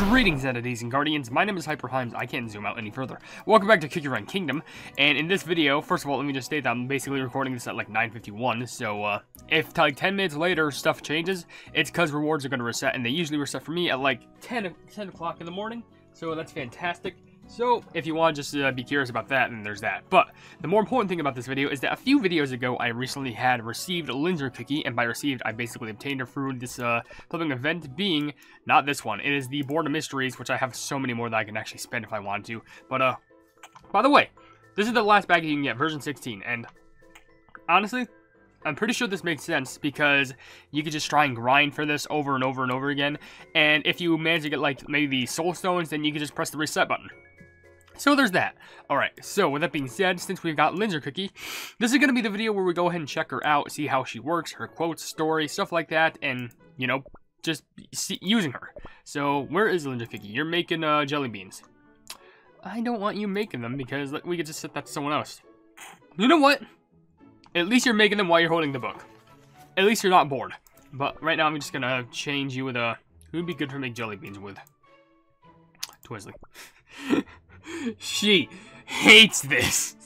Greetings, entities and guardians. My name is HyperHimes. I can't zoom out any further. Welcome back to Cookie Run Kingdom. And in this video, first of all, let me just state that I'm basically recording this at like 9:51. So if like 10 minutes later stuff changes, it's because rewards are going to reset, and they usually reset for me at like 10 o'clock in the morning. So that's fantastic. So, if you want to just be curious about that, then there's that. But, the more important thing about this video is that a few videos ago, I recently had received a Linzer cookie, and by received, I basically obtained her through this flipping event being, not this one. It is the Board of Mysteries, which I have so many more that I can actually spend if I wanted to. But, by the way, this is the last bag you can get, version 16, and honestly, I'm pretty sure this makes sense because you could just try and grind for this over and over and over again, and if you manage to get, like, maybe soul stones, then you can just press the reset button. So there's that. Alright, so with that being said, since we've got Linzer Cookie, this is going to be the video where we go ahead and check her out, see how she works, her quotes, story, stuff like that, and, you know, just using her. So, where is Linzer Cookie? You're making jelly beans. I don't want you making them because we could just set that to someone else. You know what? At least you're making them while you're holding the book. At least you're not bored. But right now I'm just going to change you with a... Who would be good to make jelly beans with? Twizzly. She hates this.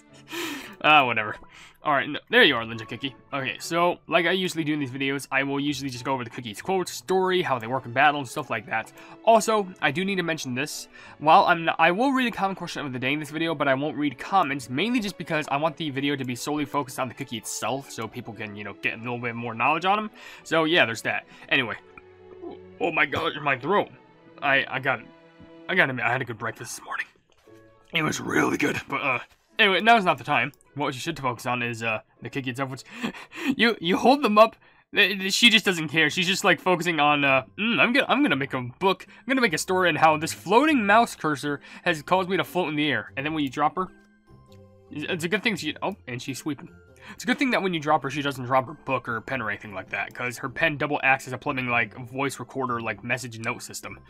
Whatever. Alright, no, there you are, Linzer Cookie. Okay, so, like I usually do in these videos, I will usually just go over the cookies' quotes, story, how they work in battle, and stuff like that. Also, I do need to mention this. While I will read a comment question of the day in this video, but I won't read comments, mainly just because I want the video to be solely focused on the cookie itself, so people can, you know, get a little bit more knowledge on them. So, yeah, there's that. Anyway. Oh my god, my throat. I gotta admit, I had a good breakfast this morning. It was really good, but, anyway, now's not the time. What you should focus on is, the cookie itself, which, you hold them up, she just doesn't care. She's just, like, focusing on, I'm gonna make a book, I'm gonna make a story on how this floating mouse cursor has caused me to float in the air. And then when you drop her, it's a good thing and she's sweeping. It's a good thing that when you drop her, she doesn't drop her book or pen or anything like that, because her pen double acts as a plumbing, like, voice recorder, like, message note system.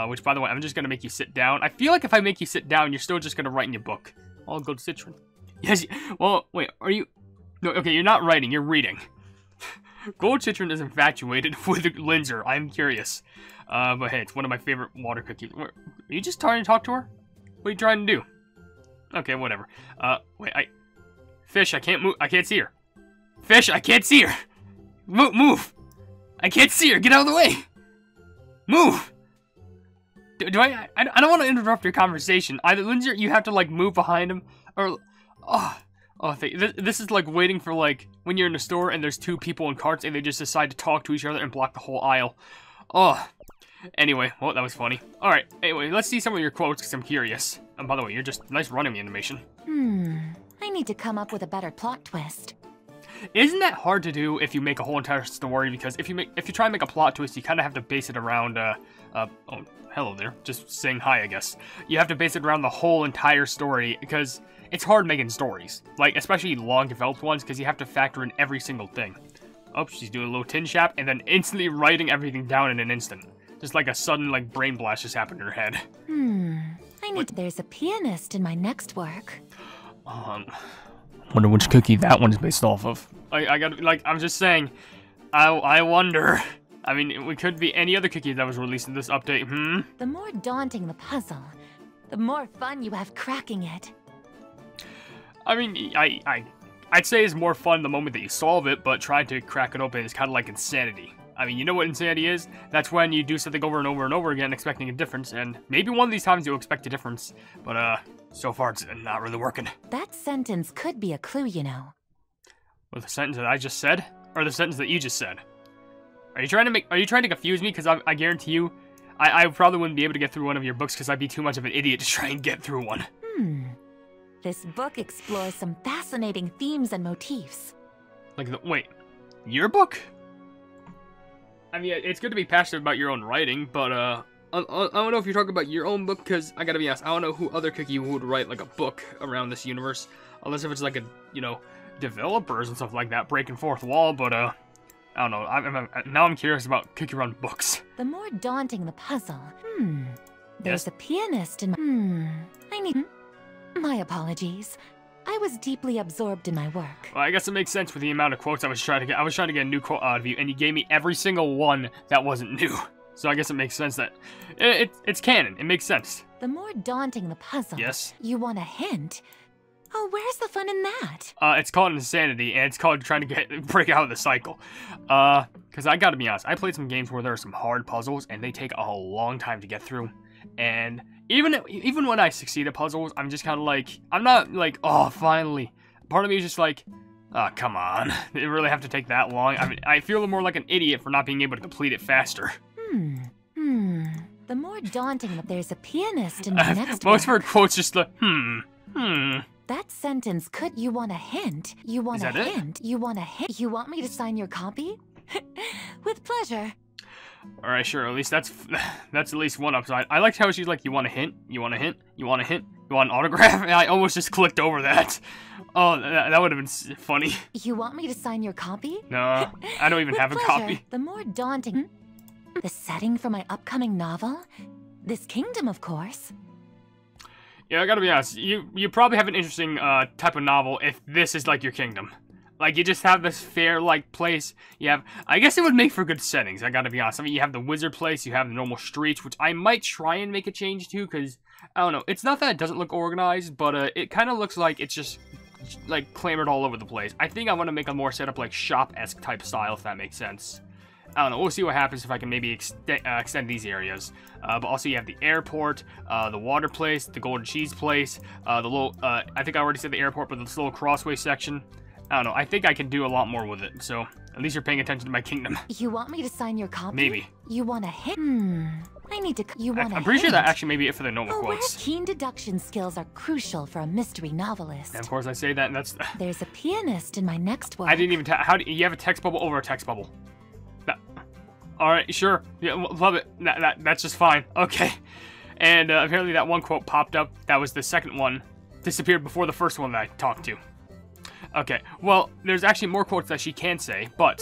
Which, by the way, I'm just gonna make you sit down. I feel like if I make you sit down, you're still just gonna write in your book. All gold citron. Yes, well, wait, are you... No, okay, you're not writing, you're reading. Gold citron is infatuated with Linzer, I'm curious. But hey, it's one of my favorite water cookies. Are you just trying to talk to her? What are you trying to do? Okay, whatever. Wait, Fish, I can't move. I can't see her. Fish, I can't see her. Move. I can't see her. Get out of the way. Move. I don't want to interrupt your conversation. Either Linzer, you have to like move behind him, or this is like waiting for like when you're in a store and there's two people in carts and they just decide to talk to each other and block the whole aisle. Oh. Anyway, well, that was funny. Alright, anyway, let's see some of your quotes because I'm curious. And by the way, you're just nice running animation. I need to come up with a better plot twist. Isn't that hard to do if you make a whole entire story? Because if you try and make a plot twist, you kind of have to base it around, oh, hello there. Just saying hi, I guess. You have to base it around the whole entire story because it's hard making stories. Like, especially long developed ones because you have to factor in every single thing. Oh, she's doing a little tin shap and then instantly writing everything down in an instant. Just like a sudden, like, brain blast just happened in her head. There's a pianist in my next work. Wonder which cookie that one is based off of. I got, like, I'm just saying, I wonder. I mean, it could be any other cookie that was released in this update, The more daunting the puzzle, the more fun you have cracking it. I mean, I'd say it's more fun the moment that you solve it, but trying to crack it open is kind of like insanity. I mean, you know what insanity is? That's when you do something over and over and over again expecting a difference, and maybe one of these times you'll expect a difference, but, so far it's not really working. That sentence could be a clue, you know. With the sentence that I just said? Or the sentence that you just said? Are you trying to confuse me? Because I guarantee you, I probably wouldn't be able to get through one of your books because I'd be too much of an idiot to try and get through one. This book explores some fascinating themes and motifs. Like, wait, your book? I mean, it's good to be passionate about your own writing, but, I don't know if you're talking about your own book, because, I gotta be honest, I don't know who other cookie would write, like, a book around this universe, unless if it's, like, a, you know, developers and stuff like that, breaking fourth wall, but, I don't know, now I'm curious about Cookie Run books. The more daunting the puzzle, there's Yes? a pianist in my, my apologies. I was deeply absorbed in my work. Well, I guess it makes sense with the amount of quotes I was trying to get. I was trying to get a new quote out of you, and you gave me every single one that wasn't new. So I guess it makes sense that it's canon. It makes sense. The more daunting the puzzle, Yes. you want a hint. Oh, where's the fun in that? It's called insanity, and it's called trying to break out of the cycle. Because I gotta be honest, I played some games where there are some hard puzzles, and they take a long time to get through. And even when I succeed at puzzles, I'm just kind of like, I'm not like, oh, finally. Part of me is just like, oh, come on. Did it really have to take that long? I mean, I feel more like an idiot for not being able to complete it faster. The more daunting that there's a pianist in the next Most of her work. quotes just like, That sentence could, you want a hint? You want Is a that it? hint? You want a hint? You want me to sign your copy? With pleasure. Alright, sure, at least that's at least one upside. I liked how she's like, you want a hint? You want a hint? You want a hint? You want an autograph? And I almost just clicked over that. Oh, that would have been funny. You want me to sign your copy? No, I don't even With have a pleasure. copy. The more daunting... The setting for my upcoming novel? This kingdom, of course. Yeah, I gotta be honest, you probably have an interesting type of novel if this is like your kingdom. Like, you just have this fair-like place. You have, I guess it would make for good settings, I gotta be honest. I mean, you have the wizard place, you have the normal streets, which I might try and make a change to, because, I don't know, it's not that it doesn't look organized, but it kind of looks like it's just, like, clamored all over the place. I think I want to make a more set-up, like, shop-esque type style, if that makes sense. I don't know, we'll see what happens if I can maybe extend these areas. But also you have the airport, the water place, the golden cheese place, the little, I think I already said the airport, but this little crossway section. I don't know, I think I can do a lot more with it, so at least you're paying attention to my kingdom. You want me to sign your copy? Maybe. You want a hint? I need to... You want a I'm pretty sure that hint? actually may be it for the normal Oh, quotes. keen deduction skills are crucial for a mystery novelist. And of course I say that, and that's... There's a pianist in my next work. I didn't even... How do you have a text bubble over a text bubble? Alright, sure. Yeah, love it. That's just fine. Okay. And apparently that one quote popped up. That was the second one. Disappeared before the first one that I talked to. Okay, well, there's actually more quotes that she can say, but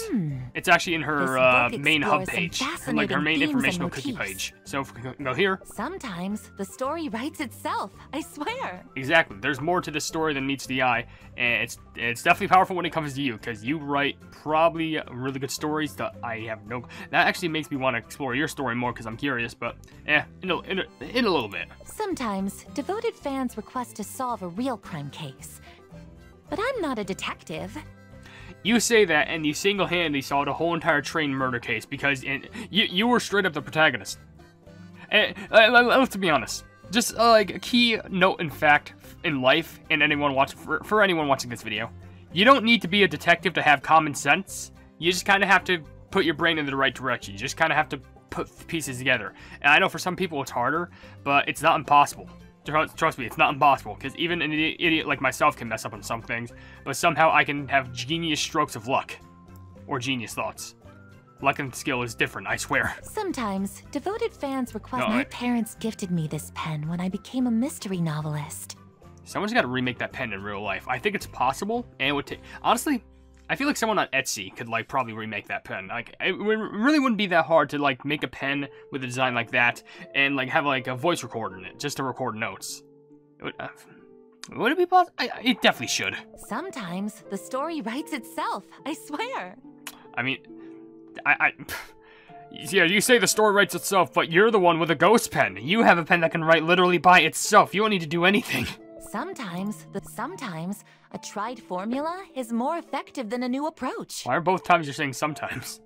it's actually in her main hub page, and like her main themes and informational cookie motifs. page. So if we can go here, Sometimes the story writes itself, I swear. exactly. There's more to this story than meets the eye, and it's definitely powerful when it comes to you, because you write probably really good stories that I have no. That actually makes me want to explore your story more because I'm curious, but in a little bit. Sometimes devoted fans request to solve a real crime case. But I'm not a detective. You say that, and you single-handedly solved a whole entire train murder case because you were straight up the protagonist. And let's be honest, just like a key note in fact in life, and anyone watching for anyone watching this video, you don't need to be a detective to have common sense. You just kind of have to put your brain in the right direction. You just kind of have to put the pieces together. And I know for some people it's harder, but it's not impossible. Trust me, it's not impossible, because even an idiot like myself can mess up on some things, but somehow I can have genius strokes of luck. Or genius thoughts. Luck and skill is different, I swear. Sometimes devoted fans request. No, My parents gifted me this pen when I became a mystery novelist. Someone's got to remake that pen in real life. I think it's possible, and it would take... Honestly, I feel like someone on Etsy could, like, probably remake that pen. Like, it really wouldn't be that hard to, like, make a pen with a design like that and, like, have, like, a voice recorder in it just to record notes. Would it be possible? It definitely should. Sometimes the story writes itself, I swear. I mean, yeah, you say the story writes itself, but you're the one with a ghost pen. You have a pen that can write literally by itself. You don't need to do anything. Sometimes a tried formula is more effective than a new approach. Why are both times you're saying sometimes?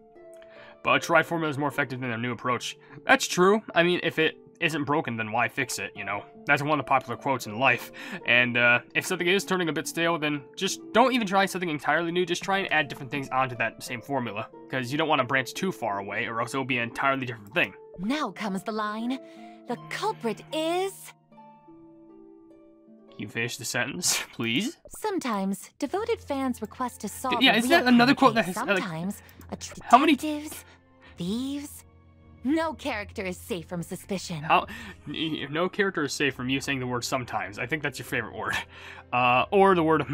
But a try formula is more effective than a new approach. That's true. I mean, if it isn't broken, then why fix it, you know? That's one of the popular quotes in life. And if something is turning a bit stale, then just don't even try something entirely new. Just try and add different things onto that same formula. Because you don't want to branch too far away, or else it will be an entirely different thing. Now comes the line. The culprit is... Can you finish the sentence, please? Sometimes devoted fans request to solve. Yeah, a is real that another crime quote that case. has, like, Sometimes how many detectives, thieves. No character is safe from suspicion. No character is safe from you saying the word sometimes. I think that's your favorite word. Or the word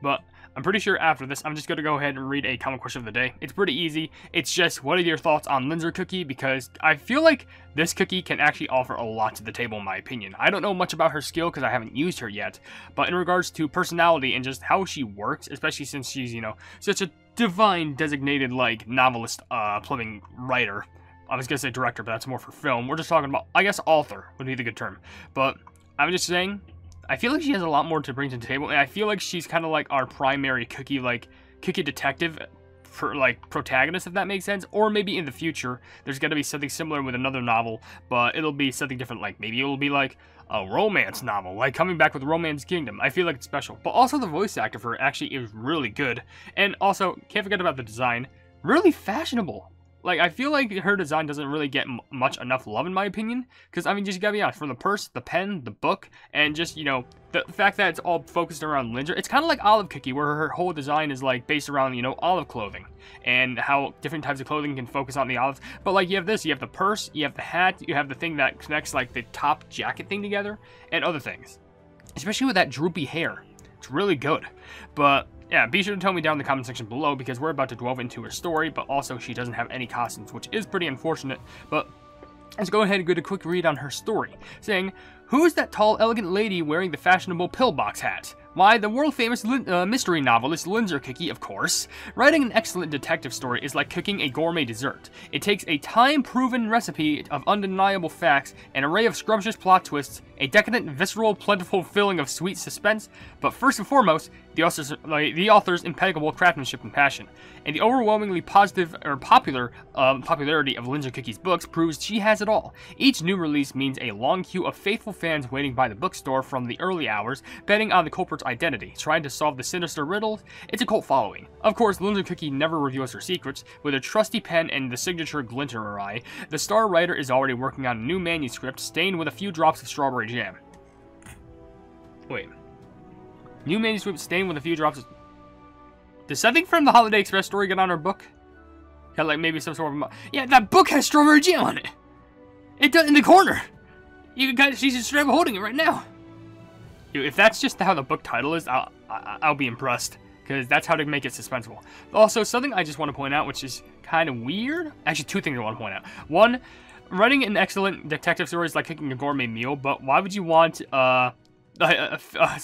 But I'm pretty sure after this, I'm just going to go ahead and read a common question of the day. It's pretty easy. It's just, what are your thoughts on Linzer Cookie? Because I feel like this cookie can actually offer a lot to the table, in my opinion. I don't know much about her skill because I haven't used her yet. But in regards to personality and just how she works, especially since she's, you know, such a divine designated, like, novelist, plumbing writer, I was gonna say director, but that's more for film. We're just talking about, I guess, author would be the good term. But I'm just saying, I feel like she has a lot more to bring to the table, and I feel like she's kind of like our primary cookie detective for like protagonist, if that makes sense. Or maybe in the future there's gonna be something similar with another novel, but it'll be something different. Like maybe it'll be like a romance novel, like coming back with Romance Kingdom. I feel like it's special. But also the voice actor for her actually is really good, and also can't forget about the design. Really fashionable. Like, I feel like her design doesn't really get much enough love, in my opinion. Because, I mean, just gotta be honest, from the purse, the pen, the book, and just, you know, the fact that it's all focused around Linzer. It's kind of like Olive Cookie, where her whole design is, like, based around, you know, olive clothing. And how different types of clothing can focus on the olives. But, like, you have this, you have the purse, you have the hat, you have the thing that connects, like, the top jacket thing together, and other things. Especially with that droopy hair. It's really good. But yeah, be sure to tell me down in the comment section below, because we're about to delve into her story, but also she doesn't have any costumes, which is pretty unfortunate. But let's go ahead and get a quick read on her story, saying, "Who is that tall, elegant lady wearing the fashionable pillbox hat? Why, the world-famous mystery novelist Linzer Cookie, of course. Writing an excellent detective story is like cooking a gourmet dessert. It takes a time-proven recipe of undeniable facts, an array of scrumptious plot twists, a decadent, visceral, plentiful filling of sweet suspense, but first and foremost, the author's impeccable craftsmanship and passion. And the overwhelmingly popularity of Linzer Cookie's books proves she has it all. Each new release means a long queue of faithful fans waiting by the bookstore from the early hours, betting on the culprit's identity, trying to solve the sinister riddles. It's a cult following. Of course, Linzer Cookie never reveals her secrets. With a trusty pen and the signature glint in her eye, the star writer is already working on a new manuscript stained with a few drops of strawberry jam." Wait. New manuscript stained with a few drops of... Does something from the Holiday Express story get on her book? Got like maybe some sort of... Yeah, that book has strawberry jam on it! It does in the corner! She's just straight up holding it right now! Dude, if that's just how the book title is, I'll be impressed. Because that's how to make it suspenseful. Also, something I just want to point out, which is kind of weird. Actually, two things I want to point out. One, writing an excellent detective story is like cooking a gourmet meal, but why would you want a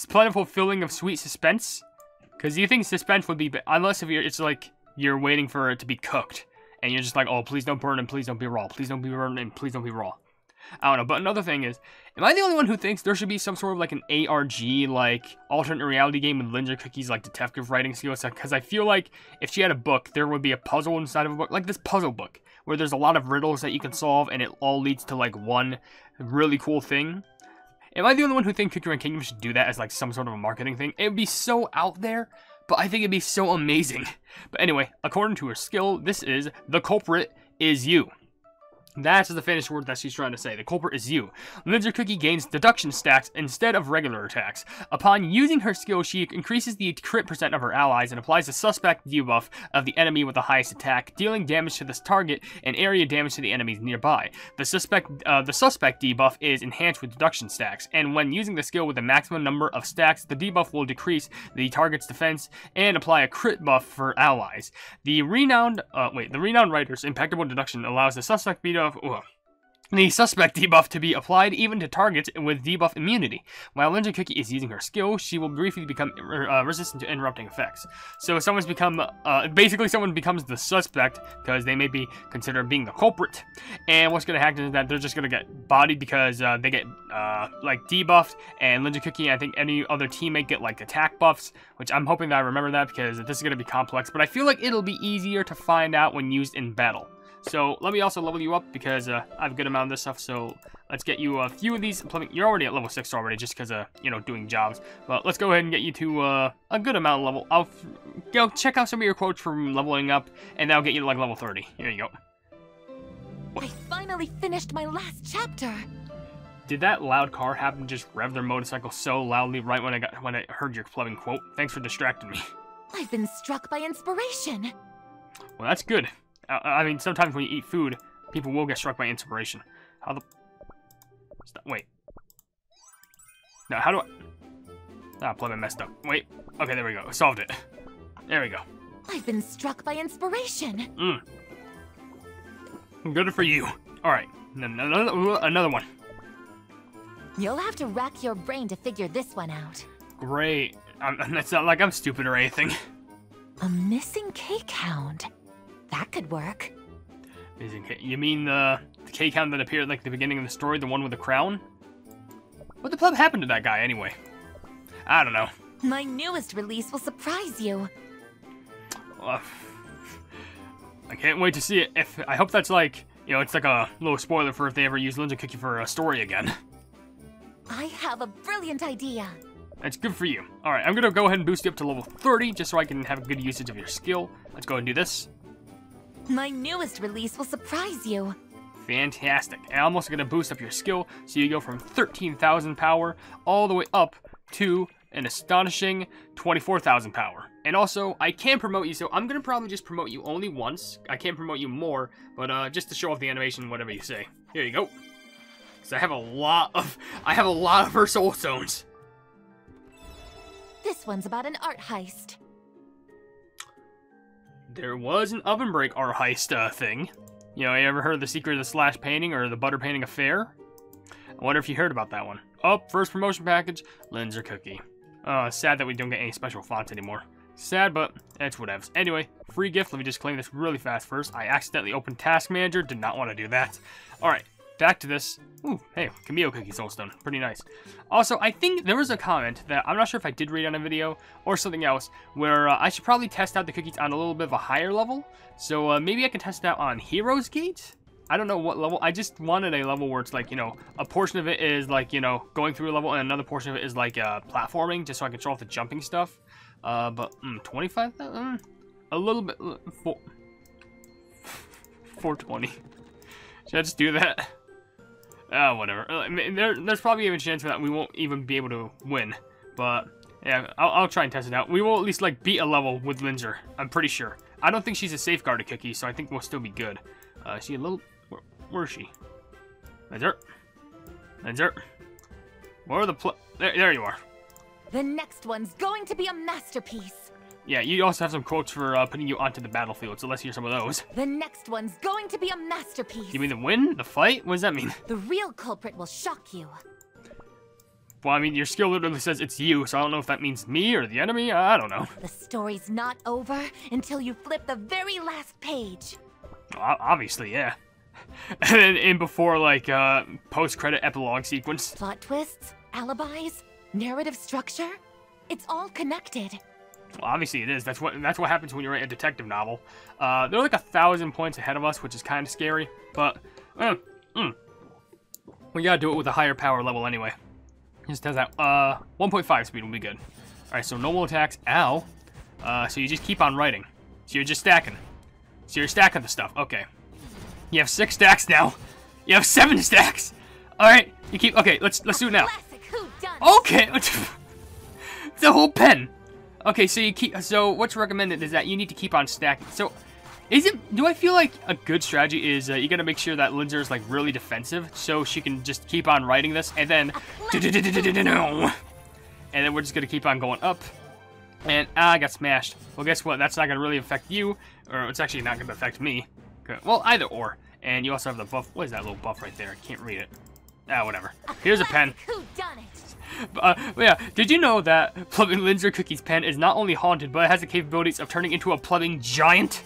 plentiful filling of sweet suspense? Because you think suspense would be, unless if it's like you're waiting for it to be cooked, and you're just like, oh, please don't burn and please don't be raw, please don't be burned and please don't be raw. I don't know. But another thing is, am I the only one who thinks there should be some sort of like an ARG, like alternate reality game with Linzer Cookie's like detective writing skills? Because I feel like if she had a book, there would be a puzzle inside of a book, like this puzzle book, where there's a lot of riddles that you can solve, and it all leads to like one really cool thing. Am I the only one who thinks Cookie Run Kingdom should do that as like some sort of a marketing thing? It would be so out there, but I think it'd be so amazing. But anyway, according to her skill, this is the culprit is you. That's the finished word that she's trying to say. The culprit is you. Linzer Cookie gains deduction stacks instead of regular attacks. Upon using her skill, she increases the crit percent of her allies and applies the suspect debuff of the enemy with the highest attack, dealing damage to this target and area damage to the enemies nearby. The suspect debuff is enhanced with deduction stacks, and when using the skill with the maximum number of stacks, the debuff will decrease the target's defense and apply a crit buff for allies. The renowned writer's impeccable deduction allows the suspect debuff to be applied even to targets with debuff immunity. While Linzer Cookie is using her skill, she will briefly become resistant to interrupting effects. So someone becomes the suspect because they may be considered being the culprit. And what's going to happen is that they're just going to get bodied because they get like debuffed, and Linzer Cookie, I think any other teammate get like attack buffs, which I'm hoping that I remember that because this is going to be complex, but I feel like it'll be easier to find out when used in battle. So let me also level you up because I have a good amount of this stuff. So let's get you a few of these. You're already at level 6 already just because you know, doing jobs. But let's go ahead and get you to a good amount of level. I'll go check out some of your quotes from leveling up, and that'll get you to like level 30. Here you go. I finally finished my last chapter. Did that loud car happen to just rev their motorcycle so loudly right when I heard your clubbing quote? Thanks for distracting me. I've been struck by inspiration. Well, that's good. I mean, sometimes when you eat food, people will get struck by inspiration. How the... Stop. Wait. No, how do I... Ah, plummet messed up. Wait. Okay, there we go. Solved it. There we go. I've been struck by inspiration. Good for you. Alright. Another one. You'll have to rack your brain to figure this one out. Great. It's not like I'm stupid or anything. A missing cake hound. That could work. You mean the K-Count that appeared like at the beginning of the story, the one with the crown? What the pleb happened to that guy anyway? I don't know. My newest release will surprise you. I can't wait to see it. I hope that's like, you know, it's like a little spoiler for if they ever use Linzer Cookie for a story again. I have a brilliant idea. That's good for you. Alright, I'm gonna go ahead and boost you up to level 30 just so I can have good usage of your skill. Let's go ahead and do this. My newest release will surprise you. Fantastic. And I'm also gonna boost up your skill so you go from 13,000 power all the way up to an astonishing 24,000 power. And also, I can promote you, so I'm gonna probably just promote you only once. I can't promote you more, but just to show off the animation, whatever you say. Here you go. Because I have a lot of her soul stones. This one's about an art heist. There was an OvenBreak art heist thing. You know, you ever heard of the Secret of the Slash Painting or the Butter Painting Affair? I wonder if you heard about that one. Oh, first promotion package, Linzer Cookie. Oh, sad that we don't get any special fonts anymore. Sad, but it's whatevs. Anyway, free gift. Let me just claim this really fast first. I accidentally opened Task Manager. Did not want to do that. Alright, back to this. Ooh, hey, Camille Cookie Soulstone. Pretty nice. Also, I think there was a comment that I'm not sure if I did read on a video or something else where I should probably test out the cookies on a little bit of a higher level. So maybe I can test it out on Hero's Gate? I don't know what level. I just wanted a level where it's like, you know, a portion of it is like, you know, going through a level and another portion of it is like platforming just so I can show off the jumping stuff. But 25? A little bit. 420. Should I just do that? Whatever. I mean, there's probably even a chance that we won't even be able to win. But yeah, I'll try and test it out. We will at least like beat a level with Linzer. I'm pretty sure. I don't think she's a safeguarded cookie, so I think we'll still be good. Is she a little... Where is she? Linzer. Linzer. Where are the there you are. The next one's going to be a masterpiece. Yeah, you also have some quotes for putting you onto the battlefield, so let's hear some of those. The next one's going to be a masterpiece. You mean the win? The fight? What does that mean? The real culprit will shock you. Well, I mean, your skill literally says it's you, so I don't know if that means me or the enemy. I don't know. The story's not over until you flip the very last page. Obviously, yeah. And then in before, like, post-credit epilogue sequence. Plot twists, alibis, narrative structure, it's all connected. Well, obviously it is. That's what happens when you write a detective novel. They're like 1,000 points ahead of us, which is kind of scary. But we gotta do it with a higher power level anyway. Just does that. 1.5 speed will be good. All right, so normal attacks. Ow. So you just keep on writing. So you're just stacking. So you're stacking the stuff. Okay. You have 6 stacks now. You have 7 stacks. All right. You keep. Okay. Let's do it now. Okay. The whole pen. Okay. So you keep. So what's recommended is that you need to keep on stacking. So, do I feel like a good strategy is you gotta make sure that Linzer is like really defensive, so she can just keep on writing this, and then, and then we're just gonna keep on going up. And I got smashed. Well, guess what? That's not gonna really affect you, or it's actually not gonna affect me. Okay. Well, either or. And you also have the buff. What is that little buff right there? I can't read it. Whatever. Here's a pen. Yeah, did you know that Plumbing Linzer Cookie's pen is not only haunted, but it has the capabilities of turning into a plumbing giant?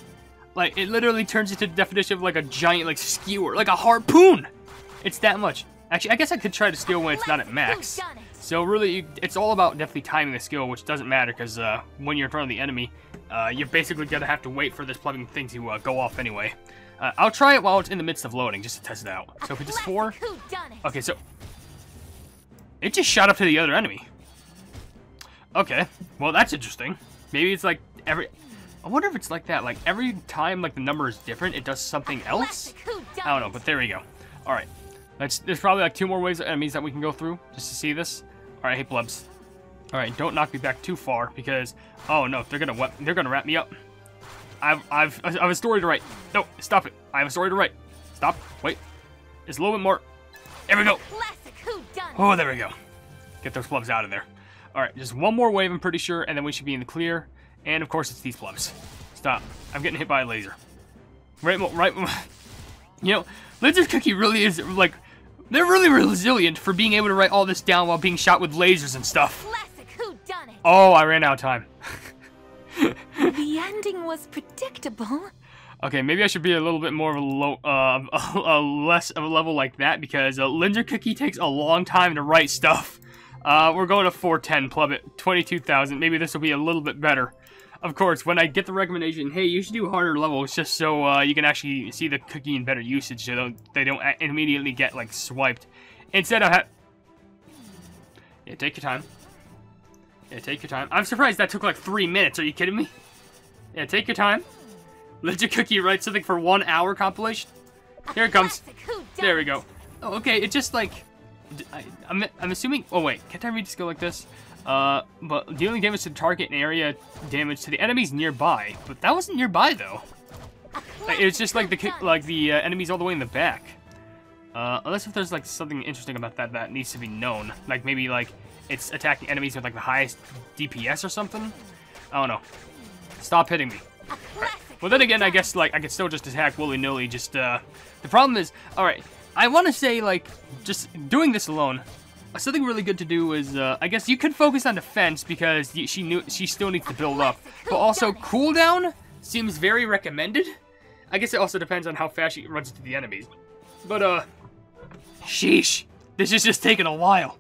Like, it literally turns into the definition of like a giant, like, skewer, like a harpoon! It's that much. Actually, I guess I could try to steal when it's not at max. So really, it's all about definitely timing the skill, which doesn't matter, because when you're in front of the enemy, you're basically gonna have to wait for this plumbing thing to go off anyway. I'll try it while it's in the midst of loading, just to test it out. So if it does 4... Okay, so... It just shot up to the other enemy. Okay, well that's interesting. Maybe it's like every... I wonder if it's like that, like every time like the number is different, it does something else? I don't know, but there we go. Alright, there's probably like 2 more ways of enemies that we can go through, just to see this. Alright, hey plebs. Alright, don't knock me back too far, because... Oh no, they're gonna wrap me up. I have a story to write. No, stop it. I have a story to write. Stop. Wait. It's a little bit more. There we go. Oh, there we go. Get those plebs out of there. Alright, just one more wave, I'm pretty sure, and then we should be in the clear. And of course, it's these plebs. Stop. I'm getting hit by a laser. Right. You know, Linzer Cookie really is, like, they're really resilient for being able to write all this down while being shot with lasers and stuff. Oh, I ran out of time. The ending was predictable. Okay, maybe I should be a little bit more of a low, less of a level like that, because Linzer Cookie takes a long time to write stuff. We're going to 410, pleb it, 22,000. Maybe this will be a little bit better. Of course, when I get the recommendation, hey, you should do harder levels, just so you can actually see the cookie in better usage, so they don't immediately get, like, swiped. Instead, yeah, take your time. Yeah, take your time. I'm surprised that took, like, 3 minutes. Are you kidding me? Yeah, take your time. Linzer Cookie writes something for 1 hour compilation. Here it comes. There we go. Oh, okay, it just, like... I'm assuming... Oh, wait. Can't I read skill like this? But dealing damage to the target and area damage to the enemies nearby. But that wasn't nearby, though. Like, it was just like the enemies all the way in the back. Unless if there's like something interesting about that needs to be known. Like maybe like it's attacking enemies with like the highest DPS or something. I don't know. Stop hitting me. Right. Well, then again, I guess like I can still just attack willy-nilly. Just the problem is, all right. I want to say like just doing this alone. Something really good to do is, I guess you could focus on defense because she still needs to build up. But also, cooldown seems very recommended. I guess it also depends on how fast she runs into the enemies. But, sheesh. This is just taking a while.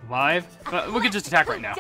5? We can just attack right now.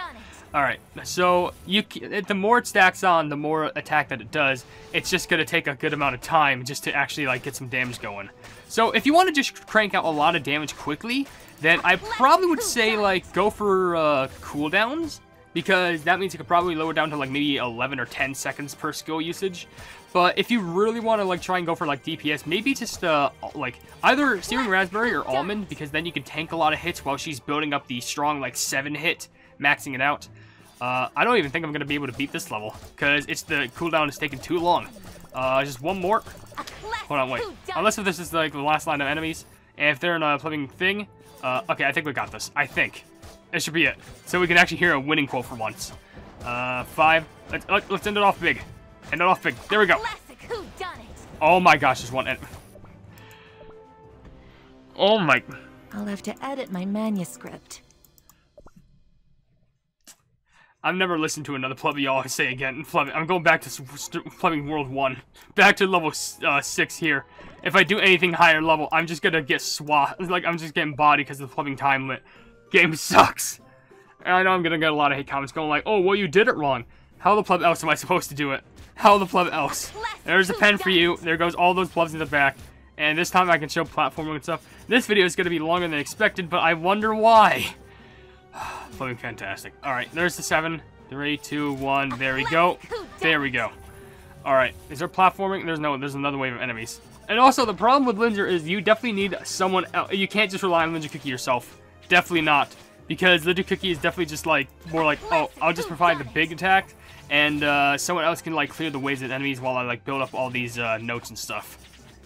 Alright, so the more it stacks on, the more attack that it does, it's just going to take a good amount of time just to actually like get some damage going. So if you want to just crank out a lot of damage quickly, then I probably would say like go for cooldowns, because that means you could probably lower down to like maybe 11 or 10 seconds per skill usage. But if you really want to like try and go for like DPS, maybe just like either Searing Raspberry or Almond, because then you can tank a lot of hits while she's building up the strong like 7 hit, maxing it out. I don't even think I'm going to be able to beat this level, because the cooldown is taking too long. Just one more. Hold on, wait. Unless if this is like the last line of enemies, and if they're in a flipping thing. Okay, I think we got this. I think. This should be it. So we can actually hear a winning quote for once. 5. Let's end it off big. End it off big. There we go. Oh my gosh, there's one. Oh my. I'll have to edit my manuscript. I've never listened to another pleb y'all say again. I'm going back to Plumbing World 1. Back to level 6 here. If I do anything higher level, I'm just gonna get like, I'm just getting body because of the plumbing time limit. Game sucks. And I know I'm gonna get a lot of hate comments going like, oh, well, you did it wrong. How the pleb else am I supposed to do it? How the pleb else? There's a pen for you. There goes all those plebs in the back. And this time I can show platforming and stuff. This video is gonna be longer than expected, but I wonder why. Plumbing fantastic. Alright, there's the 7. 3, 2, 1. There we go. There we go. Alright, is there platforming? There's another wave of enemies. And also, the problem with Linzer is you definitely need someone else. You can't just rely on Linzer Cookie yourself. Definitely not. Because Linzer Cookie is definitely just like, more like, oh, I'll just provide the big attack, and someone else can like clear the waves of enemies while I like build up all these notes and stuff.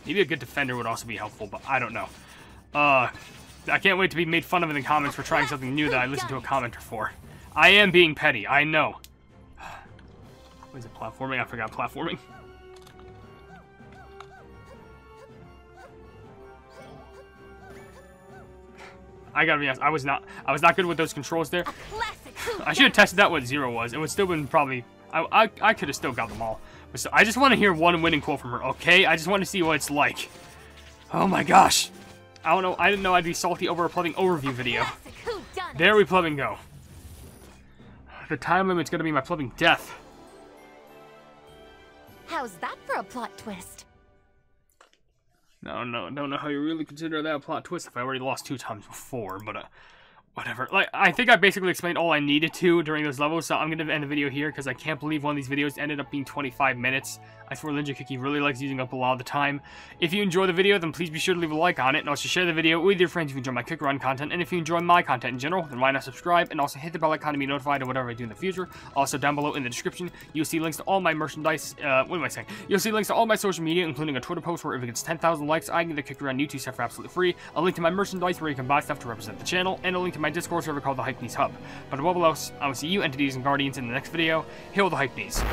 Maybe a good defender would also be helpful, but I don't know. I can't wait to be made fun of in the comments for trying something new that I listened to a commenter for. I am being petty, I know. What is it, platforming? I forgot platforming. I gotta be honest, I was not good with those controls there. I should have tested that what 0 was. It would still been probably I could have still got them all. But so, I just want to hear one winning quote from her, okay? I just want to see what it's like. Oh my gosh. I don't know, I didn't know I'd be salty over a plumbing overview video. There we plumbing go. The time limit's gonna be my plumbing death. How's that for a plot twist? No, don't know how you really consider that a plot twist if I already lost 2 times before, but whatever. Like, I think I basically explained all I needed to during those levels, so I'm gonna end the video here because I can't believe one of these videos ended up being 25 minutes. I swear Linzer Cookie really likes using up a lot of the time. If you enjoy the video, then please be sure to leave a like on it, and also share the video with your friends if you enjoy my Cook Run content, and if you enjoy my content in general, then why not subscribe, and also hit the bell icon to be notified of whatever I do in the future. Also, down below in the description, you'll see links to all my merchandise, what am I saying? You'll see links to all my social media, including a Twitter post where if it gets 10,000 likes, I can get the Cook Run YouTube stuff for absolutely free, a link to my merchandise where you can buy stuff to represent the channel, and a link to my Discord server called the Hypenese Hub. But above all else, I will see you, entities and guardians, in the next video. Hail the Hypenese.